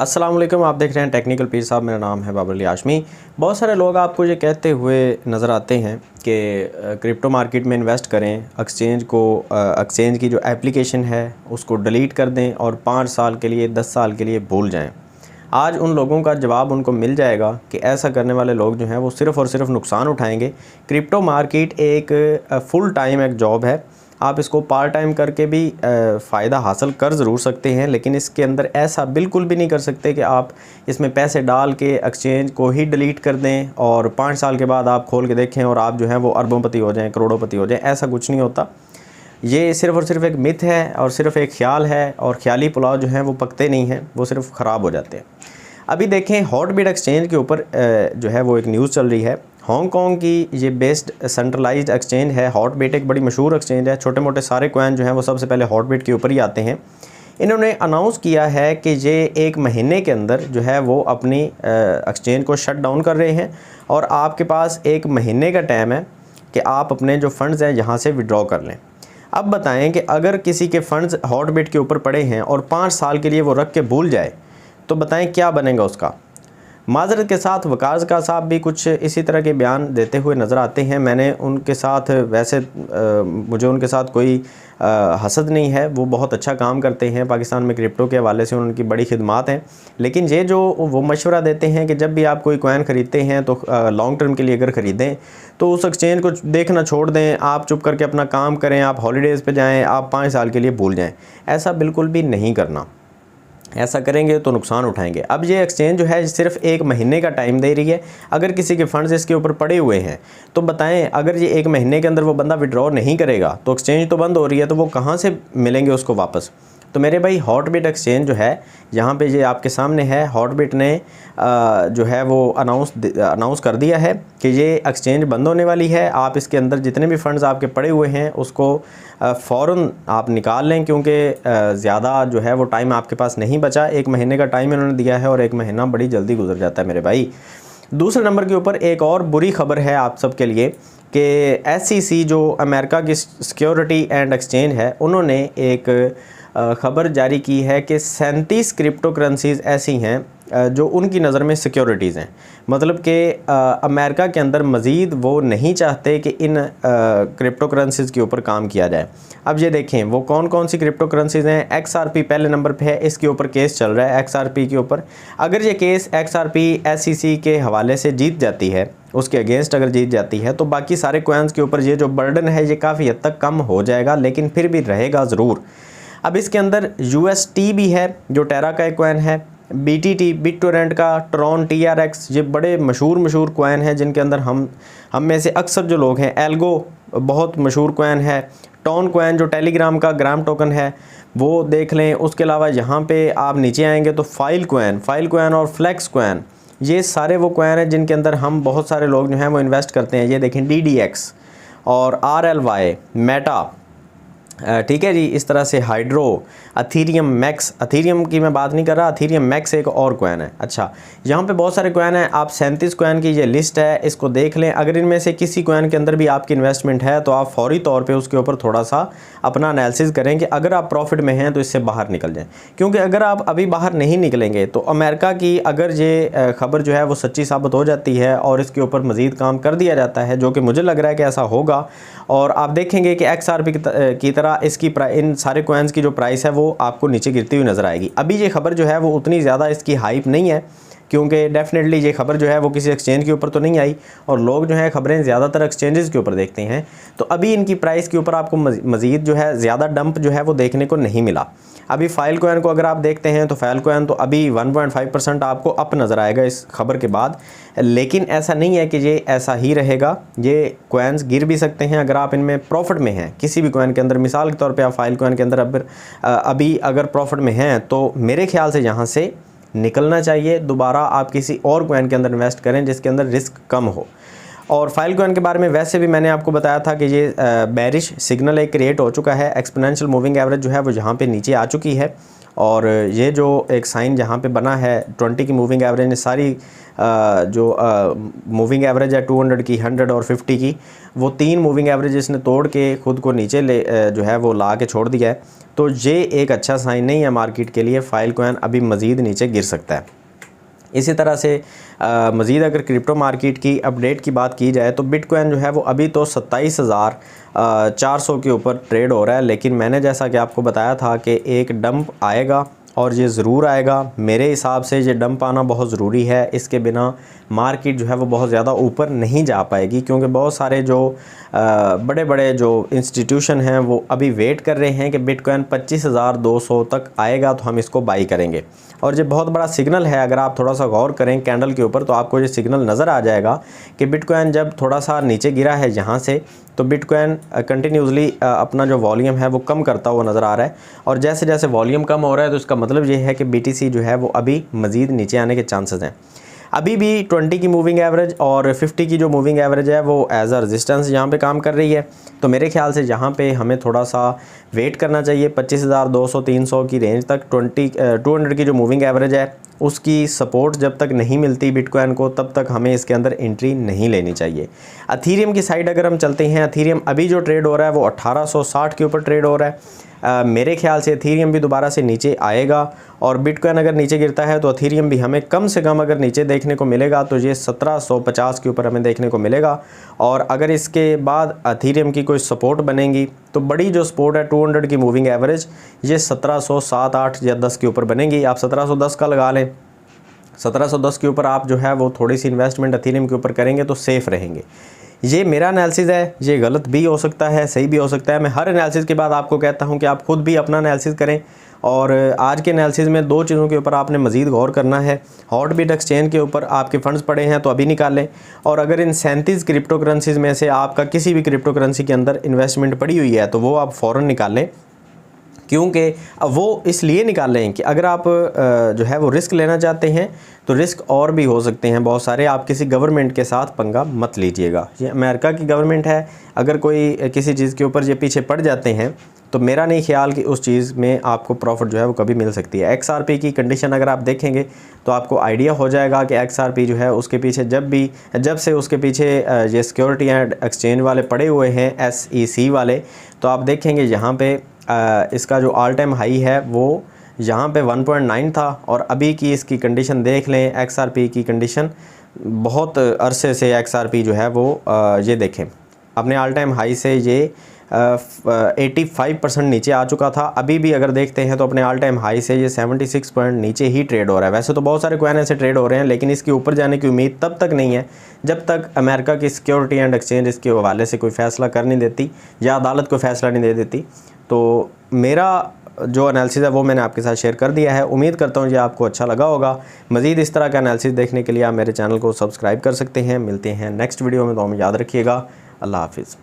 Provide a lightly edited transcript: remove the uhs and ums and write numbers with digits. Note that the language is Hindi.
अस्सलाम वालेकुम, आप देख रहे हैं टेक्निकल पीर साहब। मेरा नाम है बाबर अली हाशमी। बहुत सारे लोग आपको ये कहते हुए नज़र आते हैं कि क्रिप्टो मार्केट में इन्वेस्ट करें, एक्सचेंज की जो एप्लीकेशन है उसको डिलीट कर दें और 5 साल के लिए 10 साल के लिए भूल जाएं। आज उन लोगों का जवाब उनको मिल जाएगा कि ऐसा करने वाले लोग जो हैं वो सिर्फ़ और सिर्फ नुकसान उठाएंगे। क्रिप्टो मार्केट एक फुल टाइम एक जॉब है। आप इसको पार्ट टाइम करके भी फ़ायदा हासिल कर ज़रूर सकते हैं, लेकिन इसके अंदर ऐसा बिल्कुल भी नहीं कर सकते कि आप इसमें पैसे डाल के एक्सचेंज को ही डिलीट कर दें और 5 साल के बाद आप खोल के देखें और आप जो है वो अरबोंपति हो जाएं, करोड़ोंपति हो जाएं। ऐसा कुछ नहीं होता। ये सिर्फ़ और सिर्फ एक मिथ है और सिर्फ एक ख्याल है, और ख्याली पुलाव जो हैं वो पकते नहीं हैं, वो सिर्फ ख़राब हो जाते हैं। अभी देखें, हॉटबिट एक्सचेंज के ऊपर जो है वो एक न्यूज़ चल रही है। हांगकांग की ये बेस्ड सेंट्रलाइज्ड एक्सचेंज है। हॉटबिट एक बड़ी मशहूर एक्सचेंज है। छोटे मोटे सारे कॉइन जो हैं वो सबसे पहले हॉटबिट के ऊपर ही आते हैं। इन्होंने अनाउंस किया है कि ये 1 महीने के अंदर जो है वो अपनी एक्सचेंज को शट डाउन कर रहे हैं, और आपके पास 1 महीने का टाइम है कि आप अपने जो फ़ंड्स हैं यहाँ से विड्रॉ कर लें। अब बताएं कि अगर किसी के फ़ंड्स हॉटबिट के ऊपर पड़े हैं और 5 साल के लिए वो रख के भूल जाए तो बताएं क्या बनेगा उसका। माज़रत के साथ वकास का साहब भी कुछ इसी तरह के बयान देते हुए नज़र आते हैं। मैंने उनके साथ मुझे उनके साथ कोई हसद नहीं है। वो बहुत अच्छा काम करते हैं। पाकिस्तान में क्रिप्टो के हवाले से उनकी बड़ी खिदमात हैं। लेकिन ये जो वो मशवरा देते हैं कि जब भी आप कोई कॉइन ख़रीदते हैं तो लॉन्ग टर्म के लिए अगर ख़रीदें तो उस एक्सचेंज को देखना छोड़ दें, आप चुप करके अपना काम करें, आप हॉलीडेज़ पे जाएँ, आप 5 साल के लिए भूल जाएँ। ऐसा बिल्कुल भी नहीं करना। ऐसा करेंगे तो नुकसान उठाएंगे। अब ये एक्सचेंज जो है सिर्फ 1 महीने का टाइम दे रही है। अगर किसी के फंड्स इसके ऊपर पड़े हुए हैं तो बताएं, अगर ये 1 महीने के अंदर वो बंदा विड्रॉ नहीं करेगा तो एक्सचेंज तो बंद हो रही है, तो वो कहाँ से मिलेंगे उसको वापस। तो मेरे भाई, हॉटबिट एक्सचेंज जो है यहाँ पे ये आपके सामने है। हॉटबिट ने जो है वो अनाउंस कर दिया है कि ये एक्सचेंज बंद होने वाली है। आप इसके अंदर जितने भी फंड्स आपके पड़े हुए हैं उसको फ़ौरन आप निकाल लें, क्योंकि ज़्यादा जो है वो टाइम आपके पास नहीं बचा। 1 महीने का टाइम इन्होंने दिया है और 1 महीना बड़ी जल्दी गुजर जाता है मेरे भाई। दूसरे नंबर के ऊपर एक और बुरी खबर है आप सब के लिए कि SEC जो अमेरिका की सिक्योरिटी एंड एक्सचेंज है, उन्होंने एक ख़बर जारी की है कि 37 क्रिप्टो करेंसीज़ ऐसी हैं जो उनकी नज़र में सिक्योरिटीज़ हैं। मतलब कि अमेरिका के अंदर मज़ीद वो नहीं चाहते कि इन क्रिप्टो करेंसीज़ के ऊपर काम किया जाए। अब ये देखें वो कौन कौन सी क्रिप्टो करेंसीज़ हैं। XRP पहले नंबर पे है। इसके ऊपर केस चल रहा है XRP के ऊपर। अगर ये केस XRP SEC के हवाले से जीत जाती है, उसके अगेंस्ट अगर जीत जाती है, तो बाकी सारे कॉइन्स के ऊपर ये जो बर्डन है ये काफ़ी हद तक कम हो जाएगा, लेकिन फिर भी रहेगा ज़रूर। अब इसके अंदर UST भी है जो टेरा का एक कॉइन है। BTT बिटटोरेंट का, ट्रॉन TRX, ये बड़े मशहूर कॉइन हैं जिनके अंदर हम में से अक्सर जो लोग हैं। एल्गो बहुत मशहूर कॉइन है। टॉन कॉइन जो टेलीग्राम का ग्राम टोकन है वो देख लें। उसके अलावा यहाँ पे आप नीचे आएंगे तो फाइल कॉइन और फ्लेक्स कॉइन, ये सारे वो कॉइन हैं जिनके अंदर हम बहुत सारे लोग जो हैं वो इन्वेस्ट करते हैं। ये देखें DDX और RLY, मेटा, ठीक है जी। इस तरह से हाइड्रो, अथीरियम मैक्स, अथीरियम की मैं बात नहीं कर रहा, अथीरियम मैक्स एक और कॉइन है। अच्छा, यहाँ पे बहुत सारे कॉइन हैं। आप 37 कॉइन की ये लिस्ट है, इसको देख लें। अगर इनमें से किसी कॉइन के अंदर भी आपकी इन्वेस्टमेंट है तो आप फौरी तौर पे उसके ऊपर थोड़ा सा अपना एनालिसिस करें कि अगर आप प्रॉफिट में हैं तो इससे बाहर निकल जाएँ, क्योंकि अगर आप अभी बाहर नहीं निकलेंगे तो अमेरिका की अगर ये खबर जो है वो सच्ची साबित हो जाती है और इसके ऊपर मज़ीद काम कर दिया जाता है, जो कि मुझे लग रहा है कि ऐसा होगा, और आप देखेंगे कि XRP की तरह इसकी इन सारे कॉइन्स की जो प्राइस है वो आपको नीचे गिरती हुई नज़र आएगी। अभी ये खबर जो है वो उतनी ज़्यादा इसकी हाइप नहीं है, क्योंकि डेफिनेटली ये खबर जो है वो किसी एक्सचेंज के ऊपर तो नहीं आई, और लोग जो है खबरें ज़्यादातर एक्सचेंजेस के ऊपर देखते हैं। तो अभी इनकी प्राइस के ऊपर आपको मज़ीद जो है ज़्यादा डंप जो है वो देखने को नहीं मिला। अभी फाइल कॉइन को अगर आप देखते हैं तो फाइल कॉइन तो अभी 1.5% आपको अप नज़र आएगा इस खबर के बाद, लेकिन ऐसा नहीं है कि ये ऐसा ही रहेगा। ये कॉइन्स गिर भी सकते हैं अगर आप इनमें प्रॉफिट में हैं किसी भी कॉइन के अंदर। मिसाल के तौर पे आप फाइल कॉइन के अंदर अभी अगर प्रॉफिट में हैं तो मेरे ख्याल से यहाँ से निकलना चाहिए। दोबारा आप किसी और कॉइन के अंदर इन्वेस्ट करें जिसके अंदर रिस्क कम हो। और फाइल कॉइन के बारे में वैसे भी मैंने आपको बताया था कि ये बेरिश सिग्नल एक क्रिएट हो चुका है। एक्सपोनेंशियल मूविंग एवरेज जो है वो यहाँ पे नीचे आ चुकी है, और ये जो एक साइन जहाँ पे बना है 20 की मूविंग एवरेज ने सारी जो मूविंग एवरेज है 200 की, 100 और 50 की, वो 3 मूविंग एवरेज इसने तोड़ के ख़ुद को नीचे जो है वो ला के छोड़ दिया है। तो ये एक अच्छा साइन नहीं है मार्केट के लिए। फाइलकॉइन अभी मज़ीद नीचे गिर सकता है। इसी तरह से मज़ीद अगर क्रिप्टो मार्केट की अपडेट की बात की जाए तो बिटकॉइन जो है वो अभी तो 27,400 के ऊपर ट्रेड हो रहा है, लेकिन मैंने जैसा कि आपको बताया था कि एक डंप आएगा और ये ज़रूर आएगा। मेरे हिसाब से ये डंप आना बहुत ज़रूरी है, इसके बिना मार्केट जो है वो बहुत ज़्यादा ऊपर नहीं जा पाएगी, क्योंकि बहुत सारे जो बड़े बड़े जो इंस्टीट्यूशन हैं वो अभी वेट कर रहे हैं कि बिटकॉइन 25,200 तक आएगा तो हम इसको बाई करेंगे। और ये बहुत बड़ा सिग्नल है, अगर आप थोड़ा सा गौर करें कैंडल के ऊपर तो आपको ये सिग्नल नज़र आ जाएगा कि बिटकॉइन जब थोड़ा सा नीचे गिरा है यहाँ से, तो बिटकॉइन कंटिन्यूसली अपना जो वॉल्यूम है वो कम करता हुआ नज़र आ रहा है। और जैसे जैसे वॉल्यूम कम हो रहा है तो इसका मतलब ये है कि BTC जो है वो अभी मज़ीद नीचे आने के चांसेस हैं। अभी भी 20 की मूविंग एवरेज और 50 की जो मूविंग एवरेज है वो एज अ रेजिस्टेंस यहाँ पे काम कर रही है। तो मेरे ख्याल से यहाँ पे हमें थोड़ा सा वेट करना चाहिए 25,200-300 की रेंज तक। 200 की जो मूविंग एवरेज है उसकी सपोर्ट जब तक नहीं मिलती बिटकॉइन को, तब तक हमें इसके अंदर एंट्री नहीं लेनी चाहिए। अथीरियम की साइड अगर हम चलते हैं, अथीरियम अभी जो ट्रेड हो रहा है वो 1860 के ऊपर ट्रेड हो रहा है। मेरे ख्याल से अथीरियम भी दोबारा से नीचे आएगा, और बिटकॉइन अगर नीचे गिरता है तो अथीरियम भी हमें कम से कम अगर नीचे देखने को मिलेगा तो ये 1750 के ऊपर हमें देखने को मिलेगा। और अगर इसके बाद अथीरियम की कोई सपोर्ट बनेगी तो बड़ी जो सपोर्ट है 200 की मूविंग एवरेज, ये 1707, 8 या 10 के ऊपर बनेगी। आप 1710 का लगा लें। 1710 के ऊपर आप जो है वो थोड़ी सी इन्वेस्टमेंट अथीरियम के ऊपर करेंगे तो सेफ़ रहेंगे। ये मेरा एनालिसिस है, ये गलत भी हो सकता है, सही भी हो सकता है। मैं हर एनालिसिस के बाद आपको कहता हूँ कि आप खुद भी अपना एनालिसिस करें। और आज के एनालिसिस में 2 चीज़ों के ऊपर आपने मज़ीद गौर करना है। हॉटबिट एक्सचेंज के ऊपर आपके फंड्स पड़े हैं तो अभी निकालें, और अगर इन 37 क्रिप्टो करेंसीज़ में से आपका किसी भी क्रिप्टो करेंसी के अंदर इन्वेस्टमेंट पड़ी हुई है तो वो आप फ़ौरन निकालें। क्योंकि वो इसलिए निकाल लें कि अगर आप जो है वो रिस्क लेना चाहते हैं तो रिस्क और भी हो सकते हैं बहुत सारे। आप किसी गवर्नमेंट के साथ पंगा मत लीजिएगा। ये अमेरिका की गवर्नमेंट है, अगर कोई किसी चीज़ के ऊपर ये पीछे पड़ जाते हैं तो मेरा नहीं ख्याल कि उस चीज़ में आपको प्रॉफिट जो है वो कभी मिल सकती है। XRP की कंडीशन अगर आप देखेंगे तो आपको आइडिया हो जाएगा कि XRP जो है उसके पीछे जब से उसके पीछे ये सिक्योरिटी एंड एक्सचेंज वाले पड़े हुए हैं, SEC वाले, तो आप देखेंगे यहाँ पे इसका जो ऑल टाइम हाई है वो यहाँ पे 1.9 था, और अभी की इसकी कंडीशन देख लें। XRP की कंडीशन बहुत अरसे से XRP जो है वो ये देखें अपने ऑल टाइम हाई से ये 85% नीचे आ चुका था। अभी भी अगर देखते हैं तो अपने ऑल टाइम हाई से ये 76 पॉइंट नीचे ही ट्रेड हो रहा है। वैसे तो बहुत सारे कॉइन ऐसे ट्रेड हो रहे हैं, लेकिन इसके ऊपर जाने की उम्मीद तब तक नहीं है जब तक अमेरिका की सिक्योरिटी एंड एक्सचेंज इसके हवाले से कोई फ़ैसला कर नहीं देती या अदालत कोई फ़ैसला नहीं दे देती। तो मेरा जो एनालिसिस है वो मैंने आपके साथ शेयर कर दिया है। उम्मीद करता हूँ ये आपको अच्छा लगा होगा। मज़ीद इस तरह का एनालिसिस देखने के लिए आप मेरे चैनल को सब्सक्राइब कर सकते हैं। मिलते हैं नेक्स्ट वीडियो में, तो हमें याद रखिएगा। अल्लाह हाफ़िज़।